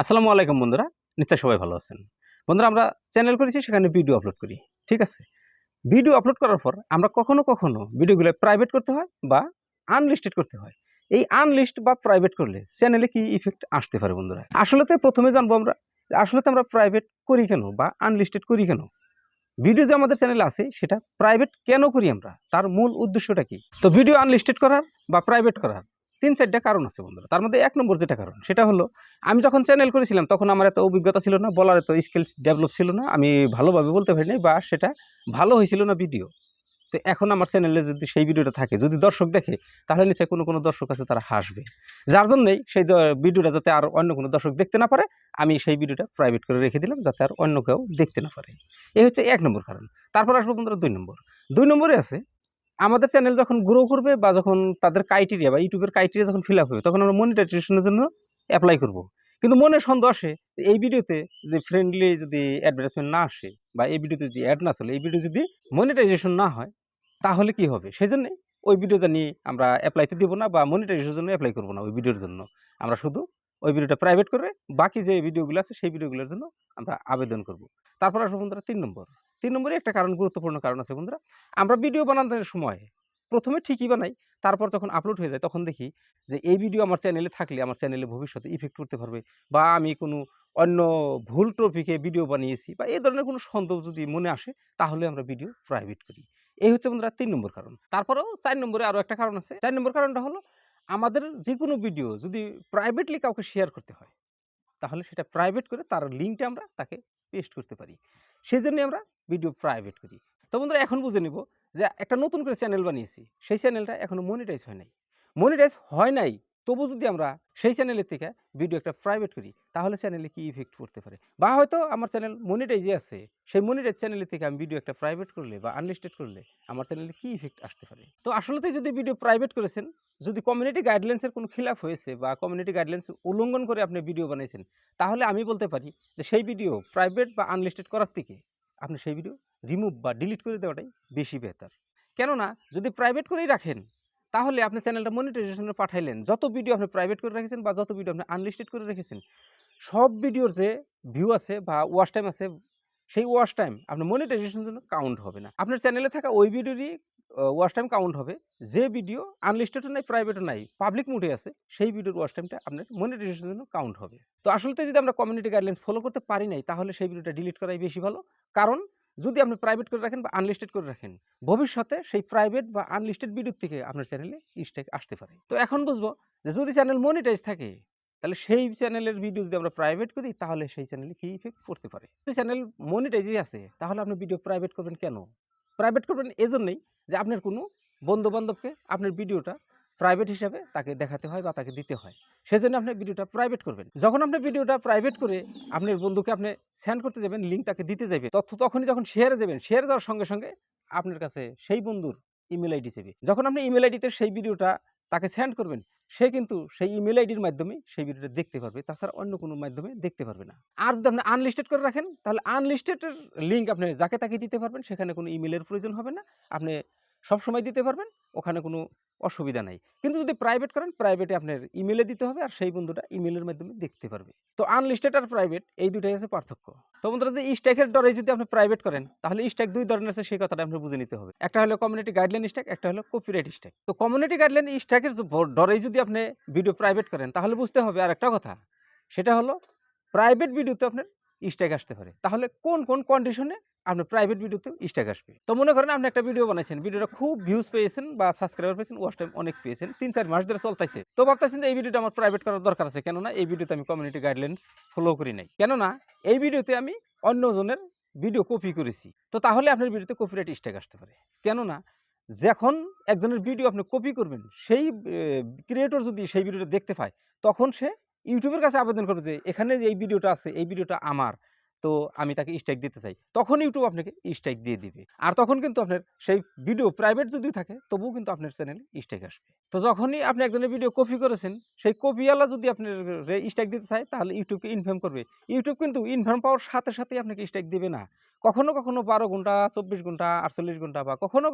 আসসালামু আলাইকুম বন্ধুরা, নিশ্চয়ই সবাই ভালো আছেন। বন্ধুরা আমরা চ্যানেল করেছি, সেখানে ভিডিও আপলোড করি। ঠিক আছে? ভিডিও আপলোড করার পর আমরা কখনো ভিডিওগুলো প্রাইভেট করতে হয় বা আনলিস্টেড করতে হয়। এই আনলিস্ট বা প্রাইভেট করলে চ্যানেলে কি ইফেক্ট আসতে পারে বন্ধুরা? আসলেতে প্রথমে জানবো আমরা আসলেতে আমরা প্রাইভেট করি কেন বা আনলিস্টেড করি কেন? ভিডিও যে আমাদের চ্যানেলে আছে সেটা প্রাইভেট কেন করি আমরা? তার মূল উদ্দেশ্যটা কি? তো ভিডিও আনলিস্টেড করার বা প্রাইভেট করার ৩-৪ টা কারণ আছে বন্ধুরা। তার মধ্যে ১ নম্বর যেটা কারণ সেটা হলো, আমি যখন চ্যানেল করেছিলাম তখন আমার এত অভিজ্ঞতা ছিল না, বলার এত স্কিলস ডেভেলপ ছিল না। আমি ভালোভাবে বলতে পারি নাই বা সেটা ভালো হয়েছিল না ভিডিও। তো এখন আমার চ্যানেলে যদি সেই ভিডিওটা থাকে, যদি দর্শক দেখে, তাহলে নিশ্চয়ই কোনো দর্শক আছে তারা হাসবে। যার জন্যই সেই ভিডিওটা যাতে আর অন্য কোনো দর্শক দেখতে না পারে, আমি সেই ভিডিওটা প্রাইভেট করে রেখে দিলাম যাতে আর অন্য কেউ দেখতে না পারে। এই হচ্ছে ১ নম্বর কারণ। তারপর আসবো বন্ধুরা ২ নম্বর। ২ নম্বরে আছে, আমাদের চ্যানেল যখন গ্রো করবে বা যখন তাদের ক্রাইটেরিয়া বা ইউটিউবের ক্রাইটেরিয়া যখন ফিল আপ হবে, তখন আমরা মনিটাইজেশনের জন্য এপ্লাই করব। কিন্তু মনে সন্দেহ আসে, এই ভিডিওতে যদি ফ্রেন্ডলি যদি অ্যাডভার্টাইজমেন্ট না আসে বা এই ভিডিওতে যদি অ্যাড না চলে, এই ভিডিও যদি মনিটাইজেশন না হয়, তাহলে কি হবে? সেজন্যে ওই ভিডিওটা নিয়ে আমরা এপ্লাইতে দিব না বা মনিটাইজেশনের জন্য এপ্লাই করব না ওই ভিডিওর জন্য। আমরা শুধু ওই ভিডিওটা প্রাইভেট করে বাকি যে ভিডিওগুলো আছে সেই ভিডিওগুলোর জন্য আমরা আবেদন করব। তারপর আসবো বন্ধুরা ৩ নম্বর। ৩ নম্বরে একটা কারণ, গুরুত্বপূর্ণ কারণ আছে বন্ধুরা। আমরা ভিডিও বানানোর সময় প্রথমে ঠিকই বানাই, তারপর যখন আপলোড হয়ে যায় তখন দেখি যে এই ভিডিও আমার চ্যানেলে থাকলে আমার চ্যানেলে ভবিষ্যতে ইফেক্ট করতে পারবে, বা আমি কোনো অন্য ভুল টপিকে ভিডিও বানিয়েছি বা এই ধরনের কোনো সন্দেহ যদি মনে আসে, তাহলে আমরা ভিডিও প্রাইভেট করি। এই হচ্ছে বন্ধুরা ৩ নম্বর কারণ। তারপরেও ৪ নম্বরে আরো একটা কারণ আছে। ৪ নম্বর কারণটা হলো, আমাদের যেকোনো ভিডিও যদি প্রাইভেটলি কাউকে শেয়ার করতে হয়, তাহলে সেটা প্রাইভেট করে তার লিঙ্কটা আমরা তাকে পেস্ট করতে পারি। সেজন্যই আমরা ভিডিও প্রাইভেট করি। তো বন্ধুরা এখন বুঝে নিব যে একটা নতুন করে চ্যানেল বানিয়েছি। সেই চ্যানেলটা এখনো মনিটাইজ হয় নাই। মনিটাইজ হয় নাই, তবু যদি আমরা সেই চ্যানেলের থেকে ভিডিও একটা প্রাইভেট করি, তাহলে চ্যানেলে কি ইফেক্ট পড়তে পারে? বা হয়তো আমার চ্যানেল মনিটাইজে আছে, সেই মনিটাইজ চ্যানেলের থেকে আমি ভিডিও একটা প্রাইভেট করলে বা আনলিস্টেড করলে আমার চ্যানেলে কি ইফেক্ট আসতে পারে? তো আসলেতে যদি ভিডিও প্রাইভেট করেছেন, যদি কমিউনিটি গাইডলাইন্সের কোনো খিলাফ হয়েছে বা কমিউনিটি গাইডলাইন্স উল্লঙ্ঘন করে আপনি ভিডিও বানিয়েছেন, তাহলে আমি বলতে পারি যে সেই ভিডিও প্রাইভেট বা আনলিস্টেড করার থেকে আপনি সেই ভিডিও রিমুভ বা ডিলিট করে দেওয়াটাই বেশি বেটার। কেননা যদি প্রাইভেট করেই রাখেন, তাহলে আপনি চ্যানেলটা মনিটাইজেশনে পাঠাইলেন। যত ভিডিও আপনি প্রাইভেট করে রেখেছেন বা যত ভিডিও আপনি আনলিস্টেড করে রেখেছেন, সব ভিডিওর যে ভিউ আছে বা ওয়াচ টাইম আছে, সেই ওয়াচ টাইম আপনার মনিটাইজেশনের জন্য কাউন্ট হবে না। আপনার চ্যানেলে থাকা ওই ভিডিওরই ওয়াচ টাইম কাউন্ট হবে। যে ভিডিও আনলিস্টেডও নাই, প্রাইভেটও নাই, পাবলিক মোডে আছে, সেই ভিডিওর ওয়াচ টাইমটা আপনার মনিটাইজেশনের জন্য কাউন্ট হবে। তো আসলেতে যদি আমরা কমিউনিটি গাইডলাইন্স ফলো করতে পারি নাই, তাহলে সেই ভিডিওটা ডিলিট করাই বেশি ভালো। কারণ যদি আপনি প্রাইভেট করে রাখেন বা আনলিস্টেড করে রাখেন, ভবিষ্যতে সেই প্রাইভেট বা আনলিস্টেড ভিডিও থেকে আপনার চ্যানেলে স্ট্রাইক আসতে পারে। তো এখন বুঝবো যে যদি চ্যানেল মনিটাইজ থাকে, তাহলে সেই চ্যানেলের ভিডিও যদি আমরা প্রাইভেট করি, তাহলে সেই চ্যানেলে কি ইফেক্ট পড়তে পারে। যদি চ্যানেল মনিটাইজই আছে, তাহলে আপনি ভিডিও প্রাইভেট করবেন কেন? প্রাইভেট করবেন এজন্যই যে আপনার কোনো বন্ধু-বান্ধবকে আপনার ভিডিওটা প্রাইভেট হিসাবে তাকে দেখাতে হয় বা তাকে দিতে হয়। সেজন্য আপনি ভিডিওটা প্রাইভেট করবেন। যখন আপনি ভিডিওটা প্রাইভেট করে আপনার বন্ধুকে আপনি সেন্ড করতে যাবেন, লিঙ্ক তাকে দিতে যাবেন, তখনই যখন শেয়ারে যাবেন, শেয়ারে যাওয়ার সঙ্গে আপনার কাছে সেই বন্ধুর ইমেইল আইডি চাইবে। যখন আপনি ইমেইল আইডিতে সেই ভিডিওটা তাকে সেন্ড করবেন, সে কিন্তু সেই ইমেইল আইডির মাধ্যমে সেই ভিডিওটা দেখতে পারবে। তাছাড়া অন্য কোনো মাধ্যমে দেখতে পারবে না। আর যদি আপনি আনলিস্টেড করে রাখেন, তাহলে আনলিস্টেড এর লিঙ্ক আপনি যাকে তাকে দিতে পারবেন। সেখানে কোনো ইমেইলের প্রয়োজন হবে না। আপনি সবসময় দিতে পারবেন। ওখানে কোনো অসুবিধা নাই। কিন্তু যদি প্রাইভেট করেন, প্রাইভেটে আপনার ইমেইলে দিতে হবে আর সেই বন্ধুটা ইমেইলের মাধ্যমে দেখতে পারবে। তো আনলিস্টেড আর প্রাইভেট এই দুটাই আছে পার্থক্য। তো বন্ধুরা, যদি স্ট্যাকের ডরে যদি আপনি প্রাইভেট করেন, তাহলে স্ট্যাক ২ ধরনের আছে, সেই কথাটা আপনি বুঝে নিতে হবে। একটা হলো কমিউনিটি গাইডলাইন স্ট্যাক, একটা হলো কপিরাইট স্ট্যাক। তো কমিউনিটি গাইডলাইন স্ট্যাকের ডরেই যদি আপনি ভিডিও প্রাইভেট করেন, তাহলে বুঝতে হবে আরেকটা কথা। সেটা হলো প্রাইভেট ভিডিওতে আপনার স্ট্রাইক আসতে পারে। তাহলে কোন কন্ডিশনে আপনার প্রাইভেট ভিডিওতেও স্ট্রাইক আসবে? তো মনে করেন আপনি একটা ভিডিও বানাইছেন, ভিডিওটা খুব ভিউজ পেয়েছেন বা সাবস্ক্রাইবার পেয়েছেন, ওয়াচ টাইম অনেক পেয়েছেন, ৩-৪ মাস ধরে চলতেছে। তো ভাবতেছেন যে এই ভিডিওটা আমার প্রাইভেট করার দরকার আছে। কেননা এই ভিডিওতে আমি কমিউনিটি গাইডলাইনস ফলো করি নাই। কেননা এই ভিডিওতে আমি অন্যজনের ভিডিও কপি করেছি। তো তাহলে আপনার ভিডিওতে কপিরাইট স্ট্রাইক আসতে পারে। কেননা যখন একজনের ভিডিও আপনি কপি করবেন, সেই ক্রিয়েটর যদি সেই ভিডিওটা দেখতে পায়, তখন সে ইউটিউবের কাছে আবেদন করবে যে এখানে যে এই ভিডিওটা আছে, এই ভিডিওটা আমার, তো আমি তাকে স্ট্রাইক দিতে চাই। তখন ইউটিউব আপনাকে স্ট্রাইক দিয়ে দিবে। আর তখন কিন্তু আপনার সেই ভিডিও প্রাইভেট যদিও থাকে, তবুও কিন্তু আপনার চ্যানেলে স্ট্রাইক আসবে। তো যখনই আপনি একজনের ভিডিও কপি করেছেন, সেই কপিওয়ালা যদি আপনার স্ট্রাইক দিতে চায়, তাহলে ইউটিউবকে ইনফর্ম করবে। ইউটিউব কিন্তু ইনফর্ম পাওয়ার সাথেই আপনাকে স্ট্রাইক দিবে না। কখনো ১২ ঘন্টা, ২৪ ঘন্টা, ৪৮ ঘন্টা বা কখনো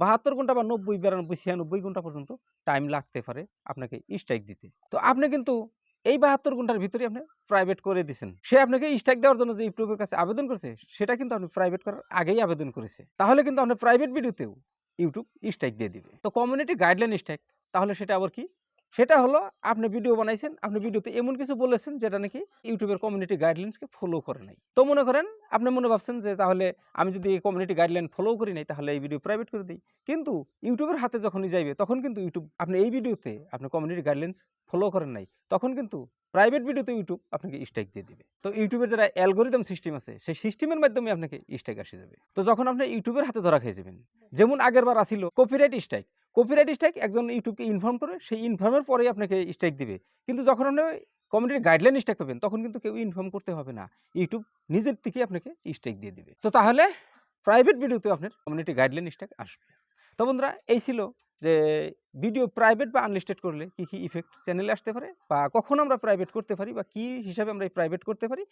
৭২ ঘন্টা বা ৯০, ৯২, ৯৬ ঘন্টা পর্যন্ত টাইম লাগতে পারে আপনাকে স্ট্রাইক দিতে। তো আপনি কিন্তু এই 72 ঘন্টার ভিতরে আপনি প্রাইভেট করে দিয়েছেন, সে আপনাকে স্ট্রাইক দেওয়ার জন্য যে ইউটিউবের কাছে আবেদন করছে সেটা কিন্তু আপনি প্রাইভেট করার আগেই আবেদন করেছে, তাহলে কিন্তু আপনার প্রাইভেট ভিডিওতেও ইউটিউব স্ট্রাইক দিয়ে দিবে। তো কমিউনিটি গাইডলাইন স্ট্রাইক, তাহলে সেটা আবার কি? সেটা হলো আপনি ভিডিও বানাইছেন, আপনি ভিডিওতে এমন কিছু বলেছেন যেটা নাকি ইউটিউবের কমিউনিটি গাইডলাইন্সকে ফলো করে নাই। তো মনে করেন আপনি মনে ভাবছেন যে তাহলে আমি যদি এই কমিউনিটি গাইডলাইন ফলো করি নাই তাহলে এই ভিডিও প্রাইভেট করে দিই। কিন্তু ইউটিউবের হাতে যখনই যাইবে তখন কিন্তু ইউটিউব আপনি এই ভিডিওতে আপনি কমিউনিটি গাইডলাইন্স ফলো করেন নাই, তখন কিন্তু প্রাইভেট ভিডিওতে ইউটিউব আপনাকে স্ট্রাইক দিয়ে দিবে। তো ইউটিউবের যারা অ্যালগরিদম সিস্টেম আছে সেই সিস্টেমের মাধ্যমে আপনাকে স্ট্রাইক আসে যাবে। তো যখন আপনি ইউটিউবের হাতে ধরা খেয়ে যাবেন, যেমন আগেরবার আসিল কপিরাইট স্ট্রাইক, কপিরাইট স্ট্রাইক একজন ইউটিউবকে ইনফর্ম করে সেই ইনফর্মের পরেই আপনাকে স্ট্রাইক দিবে। কিন্তু যখন আপনি কমিউনিটি গাইডলাইন স্ট্রাইক পাবেন তখন কিন্তু কেউ ইনফর্ম করতে হবে না, ইউটিউব নিজের থেকেই আপনাকে স্ট্রাইক দিয়ে দিবে। তো তাহলে প্রাইভেট ভিডিওতে আপনার কমিউনিটি গাইডলাইন স্ট্রাইক আসবে। তো বন্ধুরা এই ছিল যে ভিডিও প্রাইভেট বা আনলিস্টেড করলে কি কি ইফেক্ট চ্যানেলে আসতে পারে, বা কখন আমরা প্রাইভেট করতে পারি, বা কি হিসাবে আমরা প্রাইভেট করতে পারি,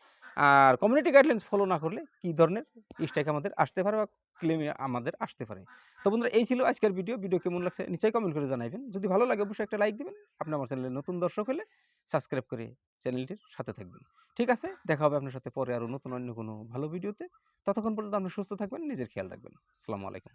আর কমিউনিটি গাইডলাইন্স ফলো না করলে কি ধরনের স্ট্রাইক আমাদের আসতে পারে বা ক্লেম আমাদের আসতে পারে। তো বন্ধুরা এই ছিল আজকের ভিডিও কেমন লাগছে নিশ্চয়ই কমেন্ট করে জানাবেন। যদি ভালো লাগে অবশ্যই একটা লাইক দিবেন। আপনি আমার চ্যানেলে নতুন দর্শক হলে সাবস্ক্রাইব করে চ্যানেলটির সাথে থাকবেন। ঠিক আছে, দেখা হবে আপনার সাথে পরে আরো নতুন অন্য কোনো ভালো ভিডিওতে। ততক্ষণ পর্যন্ত আপনি সুস্থ থাকবেন, নিজের খেয়াল রাখবেন। আসসালামু আলাইকুম।